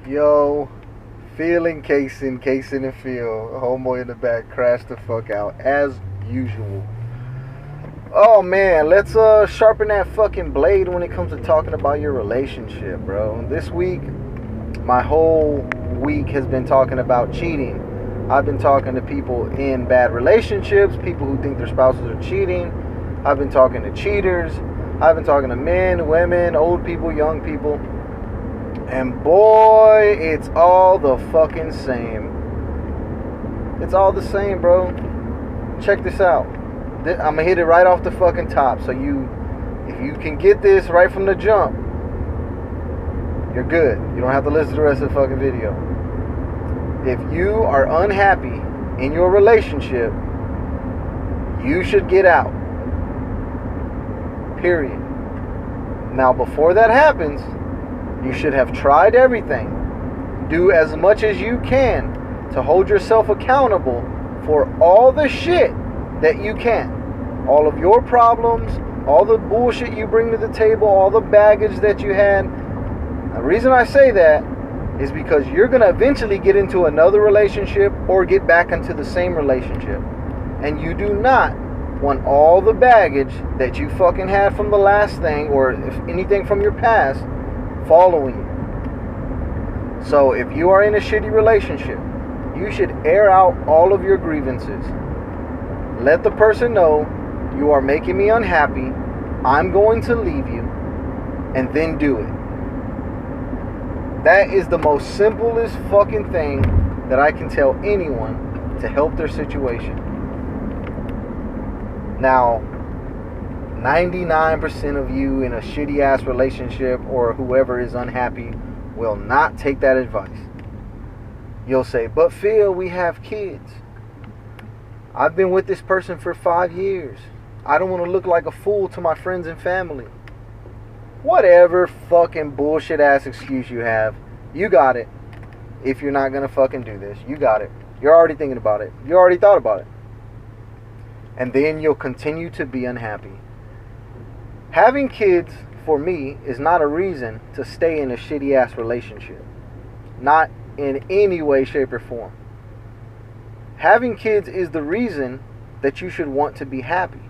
Yo, feeling casing and feel. Homeboy in the back crashed the fuck out as usual. Oh man, let's sharpen that fucking blade when it comes to talking about your relationship, bro. This week, my whole week has been talking about cheating. I've been talking to people in bad relationships, people who think their spouses are cheating. I've been talking to cheaters. I've been talking to men, women, old people, young people. And boy, it's all the fucking same. It's all the same, bro. Check this out. I'm gonna hit it right off the fucking top. So if you can get this right from the jump, you're good. You don't have to listen to the rest of the fucking video. If you are unhappy in your relationship, you should get out. Period. Now, before that happens, you should have tried everything. Do as much as you can to hold yourself accountable for all the shit that you can. All of your problems, all the bullshit you bring to the table, all the baggage that you had. The reason I say that is because you're going to eventually get into another relationship or get back into the same relationship. And you do not want all the baggage that you fucking had from the last thing, or if anything from your past, following you. So if you are in a shitty relationship, you should air out all of your grievances. Let the person know, you are making me unhappy, I'm going to leave you, and then do it. That is the most simplest fucking thing that I can tell anyone to help their situation. Now, 99% of you in a shitty ass relationship or whoever is unhappy will not take that advice. You'll say, but Phil, we have kids. I've been with this person for 5 years. I don't want to look like a fool to my friends and family. Whatever fucking bullshit ass excuse you have, you got it. If you're not going to fucking do this, you got it. You're already thinking about it. You already thought about it. And then you'll continue to be unhappy. Having kids, for me, is not a reason to stay in a shitty ass relationship. Not in any way, shape, or form. Having kids is the reason that you should want to be happy.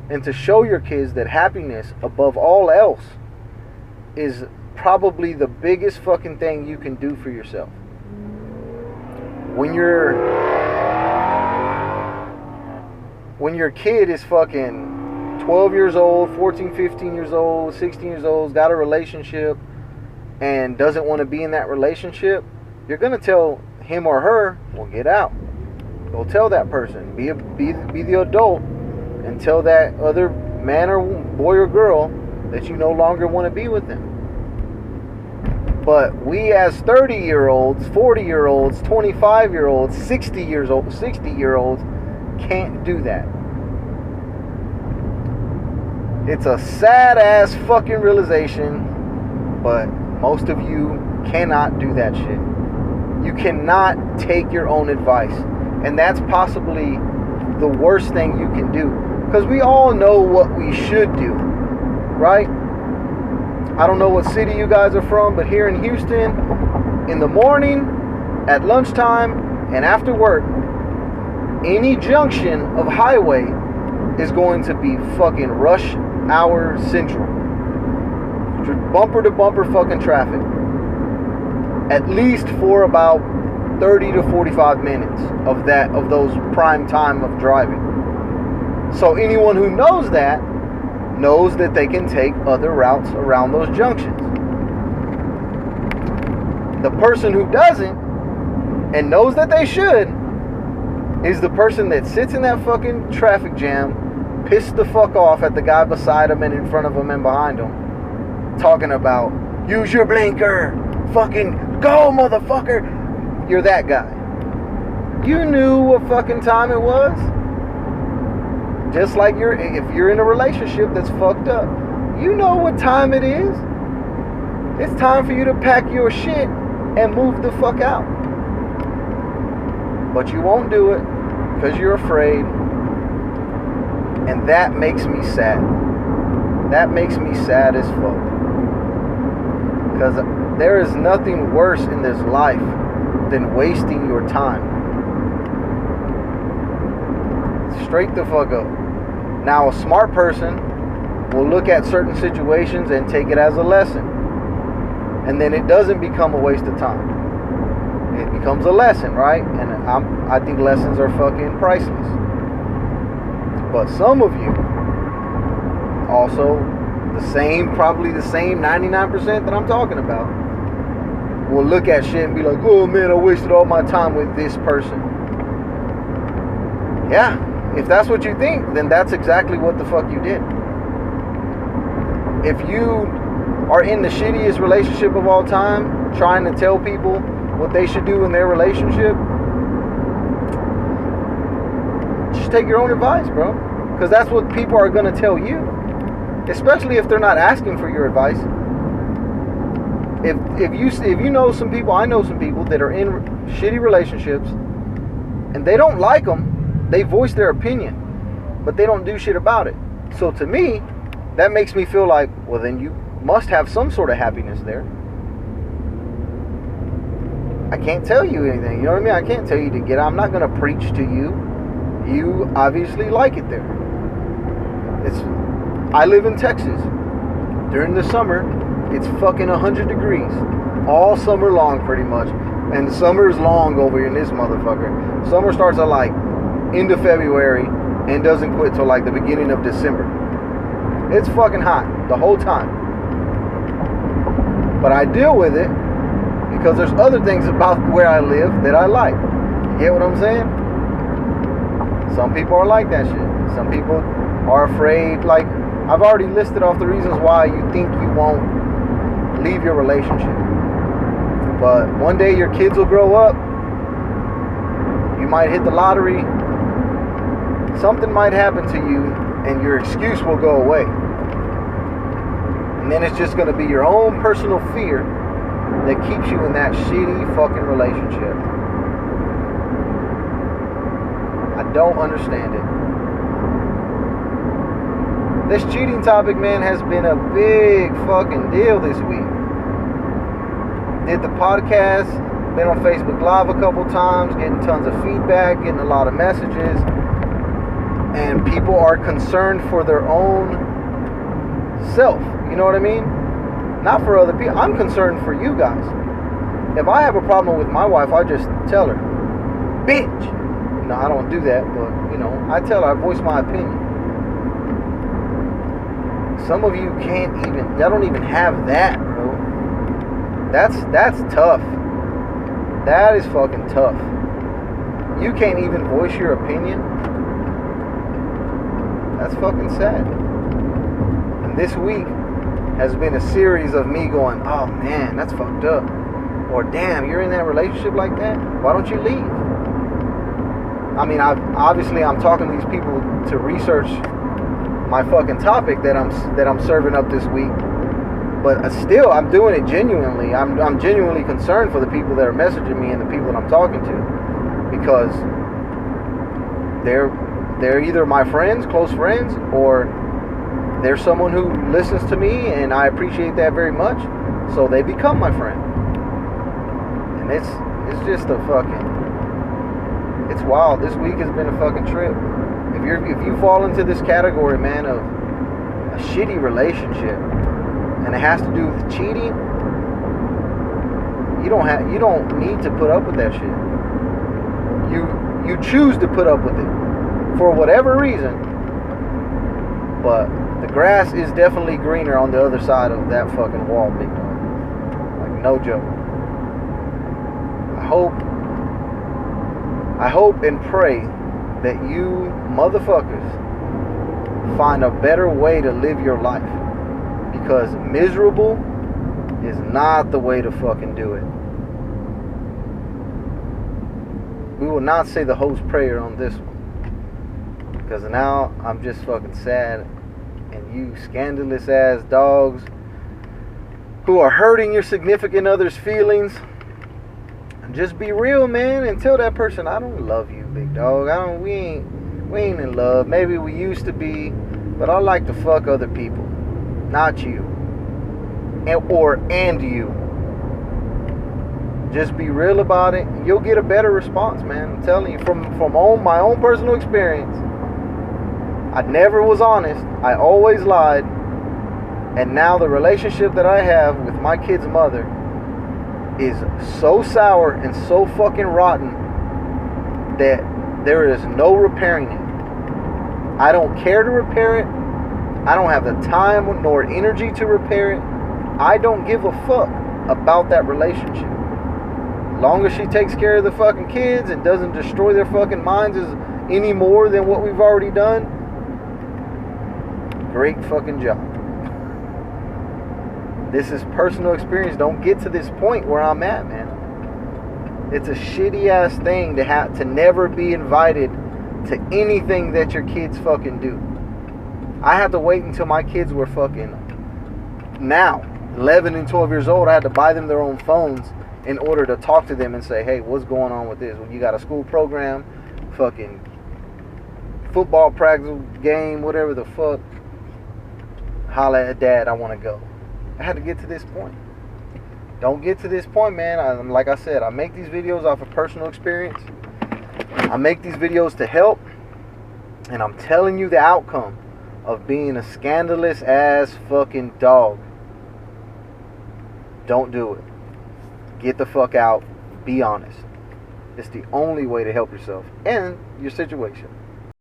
And to show your kids that happiness, above all else, is probably the biggest fucking thing you can do for yourself. When your kid is fucking 12 years old, 14, 15 years old, 16 years old, got a relationship and doesn't want to be in that relationship, you're going to tell him or her, well, get out. Go tell that person. Be the adult and tell that other man or boy or girl that you no longer want to be with them. But we as 30-year-olds, 40-year-olds, 25-year-olds, 60-year-olds can't do that. It's a sad ass fucking realization, but most of you cannot do that shit. You cannot take your own advice. And that's possibly the worst thing you can do. Because we all know what we should do, right? I don't know what city you guys are from, but here in Houston, in the morning, at lunchtime, and after work, any junction of highway is going to be fucking rush hour central. Bumper to bumper fucking traffic. At least for about 30 to 45 minutes of those prime time of driving. So anyone who knows that knows that they can take other routes around those junctions. The person who doesn't and knows that they should is the person that sits in that fucking traffic jam, pissed the fuck off at the guy beside him and in front of him and behind him, talking about, use your blinker, fucking go motherfucker. You're that guy. You knew what fucking time it was. Just like if you're in a relationship that's fucked up, you know what time it is. It's time for you to pack your shit and move the fuck out. But you won't do it because you're afraid. And that makes me sad. That makes me sad as fuck. Because There is nothing worse in this life than wasting your time. Straight the fuck up. Now, a smart person will look at certain situations and take it as a lesson. And then it doesn't become a waste of time. It becomes a lesson, right? And I think lessons are fucking priceless. But some of you, also probably the same 99% that I'm talking about, will look at shit and be like, oh man, I wasted all my time with this person. Yeah, if that's what you think, then that's exactly what the fuck you did. If you are in the shittiest relationship of all time, trying to tell people what they should do in their relationship, just take your own advice, bro. Because that's what people are going to tell you. Especially if they're not asking for your advice. If you know some people, I know some people that are in shitty relationships and they don't like them, they voice their opinion, but they don't do shit about it. So to me, that makes me feel like, well, then you must have some sort of happiness there. I can't tell you anything, you know what I mean? I can't tell you to get out. I'm not going to preach to you. You obviously like it there. I live in Texas. During the summer, it's fucking 100 degrees. All summer long, pretty much. And summer's long over here in this motherfucker. Summer starts at like end of February and doesn't quit till like the beginning of December. It's fucking hot the whole time. But I deal with it because there's other things about where I live that I like. You get what I'm saying? Some people are like that shit. Some people are afraid. Like, I've already listed off the reasons why you think you won't leave your relationship. But one day your kids will grow up. You might hit the lottery. Something might happen to you and your excuse will go away. And then it's just going to be your own personal fear that keeps you in that shitty fucking relationship. I don't understand it. This cheating topic, man, has been a big fucking deal this week. Did the podcast, been on Facebook Live a couple times, getting tons of feedback, getting a lot of messages. And people are concerned for their own self. You know what I mean? Not for other people. I'm concerned for you guys. If I have a problem with my wife, I just tell her, bitch. No, I don't do that, but, you know, I tell her, I voice my opinion. Some of you y'all don't even have that, bro. That's tough. That is fucking tough. You can't even voice your opinion. That's fucking sad. And this week has been a series of me going, oh man, that's fucked up. Or damn, you're in that relationship like that? Why don't you leave? I mean, I'm talking to these people to research my fucking topic that I'm serving up this week. But still, I'm doing it genuinely. I'm genuinely concerned for the people that are messaging me and the people that I'm talking to, because they're either my friends, close friends, or they're someone who listens to me, and I appreciate that very much. So they become my friend, and it's just a fucking, it's wild. This week has been a fucking trip. If you fall into this category, man, of a shitty relationship, and it has to do with cheating, you don't need to put up with that shit. You choose to put up with it for whatever reason, but the grass is definitely greener on the other side of that fucking wall, big dog. Like, no joke. I hope and pray that you motherfuckers find a better way to live your life, because miserable is not the way to fucking do it. We will not say the host prayer on this one, because now I'm just fucking sad, and you scandalous ass dogs who are hurting your significant other's feelings, just be real, man, and tell that person, I don't love you, big dog. We ain't in love. Maybe we used to be, but I like to fuck other people, not you, and you. Just be real about it. You'll get a better response, man. I'm telling you, from my own personal experience. I never was honest. I always lied. And now the relationship that I have with my kid's mother is so sour and so fucking rotten that there is no repairing it. I don't care to repair it. I don't have the time nor energy to repair it. I don't give a fuck about that relationship. As long as she takes care of the fucking kids and doesn't destroy their fucking minds any more than what we've already done, great fucking job. This is personal experience. Don't get to this point where I'm at, man. It's a shitty ass thing to never be invited to anything that your kids fucking do. I had to wait until my kids were fucking now 11 and 12 years old. I had to buy them their own phones in order to talk to them and say, hey, what's going on with this? When you got a school program, fucking football practice, game, whatever the fuck, holla at dad, I want to go. I had to get to this point. Don't get to this point, man. Like I said, I make these videos off of personal experience. I make these videos to help. And I'm telling you the outcome of being a scandalous ass fucking dog. Don't do it. Get the fuck out. Be honest. It's the only way to help yourself and your situation.